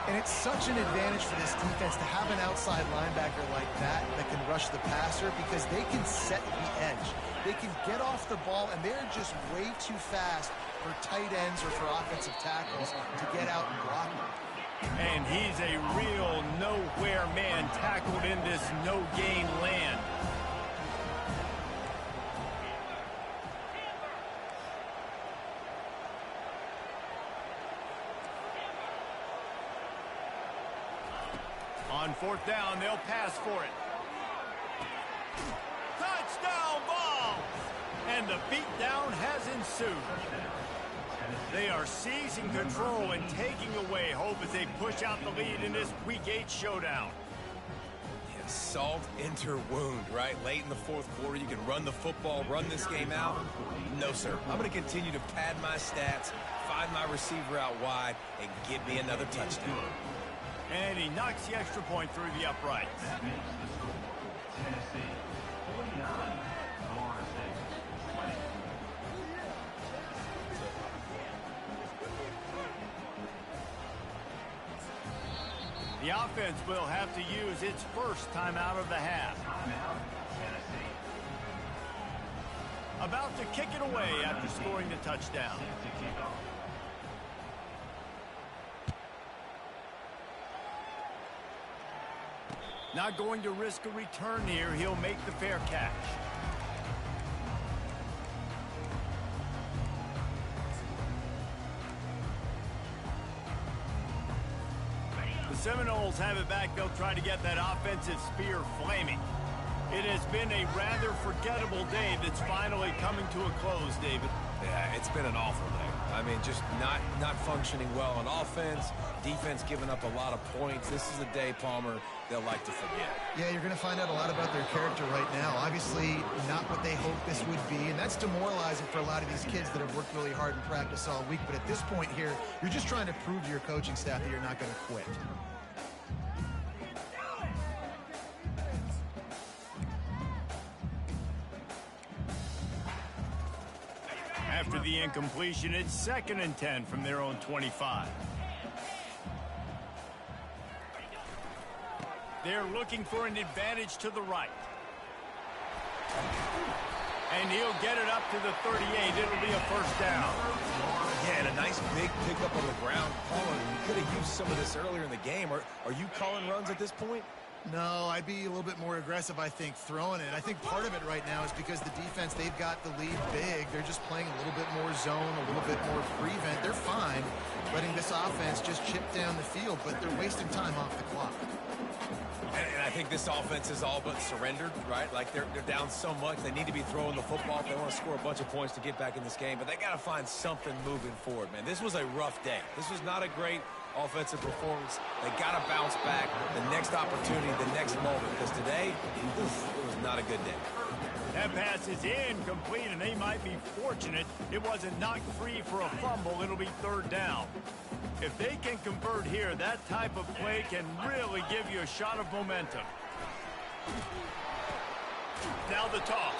And it's such an advantage for this defense to have an outside linebacker like that can rush the passer because they can set the edge. They can get off the ball, and they're just way too fast for tight ends or for offensive tackles to get out and block them. And he's a real nowhere man tackled in this no-gain land. On fourth down, they'll pass for it. Touchdown ball! And the beatdown has ensued. They are seizing control and taking away hope as they push out the lead in this Week 8 showdown. Yeah, salt enter wound, right? Late in the fourth quarter, you can run the football, run this game out. No, sir. I'm going to continue to pad my stats, find my receiver out wide, and give me another touchdown. And he knocks the extra point through the uprights. That makes the score Tennessee 49, Florida State 20. The offense will have to use its first timeout of the half. Timeout, Tennessee. About to kick it away after scoring the touchdown. Set to kick off. Not going to risk a return here. He'll make the fair catch. The Seminoles have it back. They'll try to get that offensive spear flaming. It has been a rather forgettable day that's finally coming to a close, David. Yeah, it's been an awful day. I mean, just not functioning well on offense, defense giving up a lot of points. This is a day, Palmer, they'll like to forget. Yeah, you're going to find out a lot about their character right now. Obviously, not what they hoped this would be, and that's demoralizing for a lot of these kids that have worked really hard in practice all week. But at this point here, you're just trying to prove to your coaching staff that you're not going to quit. After the incompletion, it's 2nd and 10 from their own 25. They're looking for an advantage to the right. And he'll get it up to the 38. It'll be a first down. Yeah, and a nice big pickup on the ground. Palmer, you could have used some of this earlier in the game. Are you calling runs at this point? No, I'd be a little bit more aggressive, I think, throwing it. I think part of it right now is because the defense, they've got the lead big. They're just playing a little bit more zone, a little bit more prevent. They're fine letting this offense just chip down the field, but they're wasting time off the clock. And I think this offense is all but surrendered, right? Like they're down so much, they need to be throwing the football if they want to score a bunch of points to get back in this game. But they got to find something moving forward, man. This was a rough day. This was not a great offensive performance. They got to bounce back the next opportunity, the next moment, because today, it was not a good day. That pass is incomplete, and they might be fortunate it wasn't knocked free for a fumble. It'll be 3rd down. If they can convert here, that type of play can really give you a shot of momentum. Now the toss.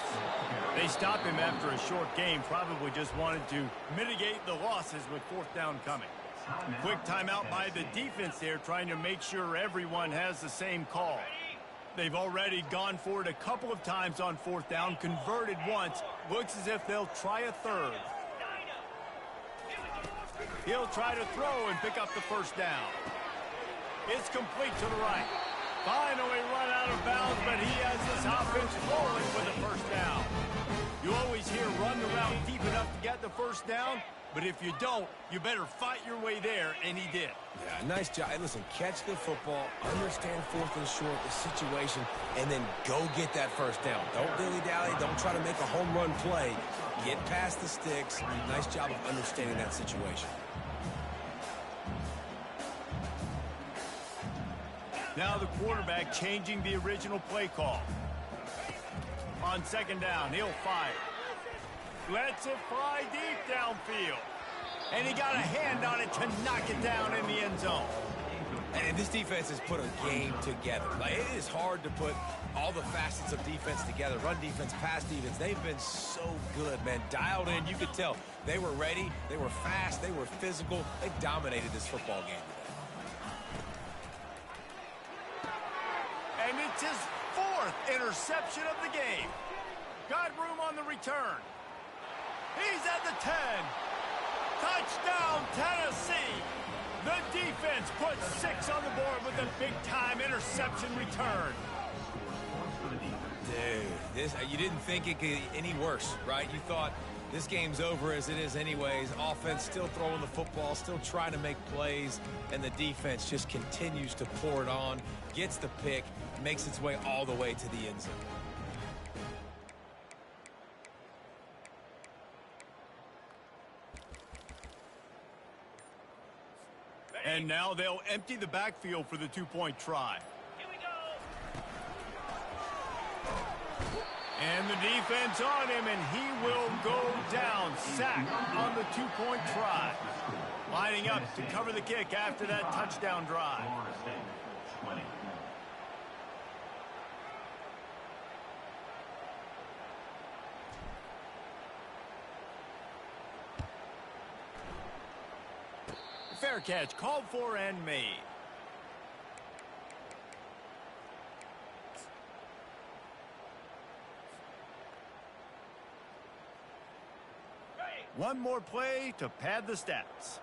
They stop him after a short game, probably just wanted to mitigate the losses with 4th down coming. Quick timeout by the defense there, trying to make sure everyone has the same call. They've already gone for it a couple of times on 4th down, converted once. Looks as if they'll try a 3rd. He'll try to throw and pick up the first down. It's complete to the right. Finally run out of bounds, but he has this offense rolling for the first down. You always hear run the route deep enough to get the first down, but if you don't, you better fight your way there, and he did. Yeah, nice job. Hey, listen, catch the football, understand 4th and short, the situation, and then go get that first down. Don't dilly-dally. Don't try to make a home run play. Get past the sticks. Nice job of understanding that situation. Now the quarterback changing the original play call. On 2nd down, he'll fire. Lets it fly deep downfield. And he got a hand on it to knock it down in the end zone. And this defense has put a game together. Like, it is hard to put all the facets of defense together. Run defense, pass defense. They've been so good, man. Dialed in. You could tell they were ready. They were fast. They were physical. They dominated this football game today. And it's his 4th interception of the game. Got room on the return. He's at the 10. Touchdown, Tennessee. The defense puts 6 on the board with a big-time interception return. Dude, you didn't think it could get any worse, right? You thought this game's over as it is anyways. Offense still throwing the football, still trying to make plays, and the defense just continues to pour it on, gets the pick, makes its way all the way to the end zone. And now they'll empty the backfield for the 2-point try. Here we go. And the defense on him, and he will go down. Sack on the 2-point try. Lining up to cover the kick after that touchdown drive. Florida State, 20. Fair catch, called for and made. One more play to pad the stats.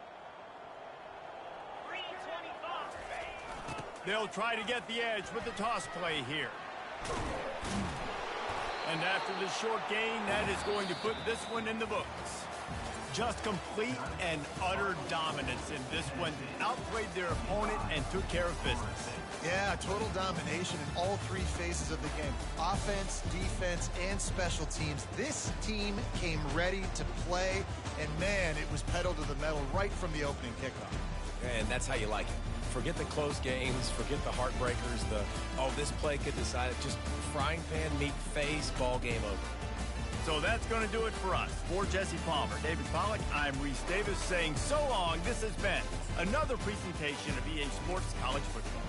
They'll try to get the edge with the toss play here. And after the short gain, that is going to put this one in the books. Just complete and utter dominance in this one. Outplayed their opponent and took care of business. Yeah, total domination in all 3 phases of the game. Offense, defense, and special teams. This team came ready to play, and man, it was pedal to the metal right from the opening kickoff. And that's how you like it. Forget the close games, forget the heartbreakers, this play could decide it. Just frying pan, meat face, ball game over. So that's going to do it for us. For Jesse Palmer, David Pollack, I'm Reese Davis saying so long. This has been another presentation of EA Sports College Football.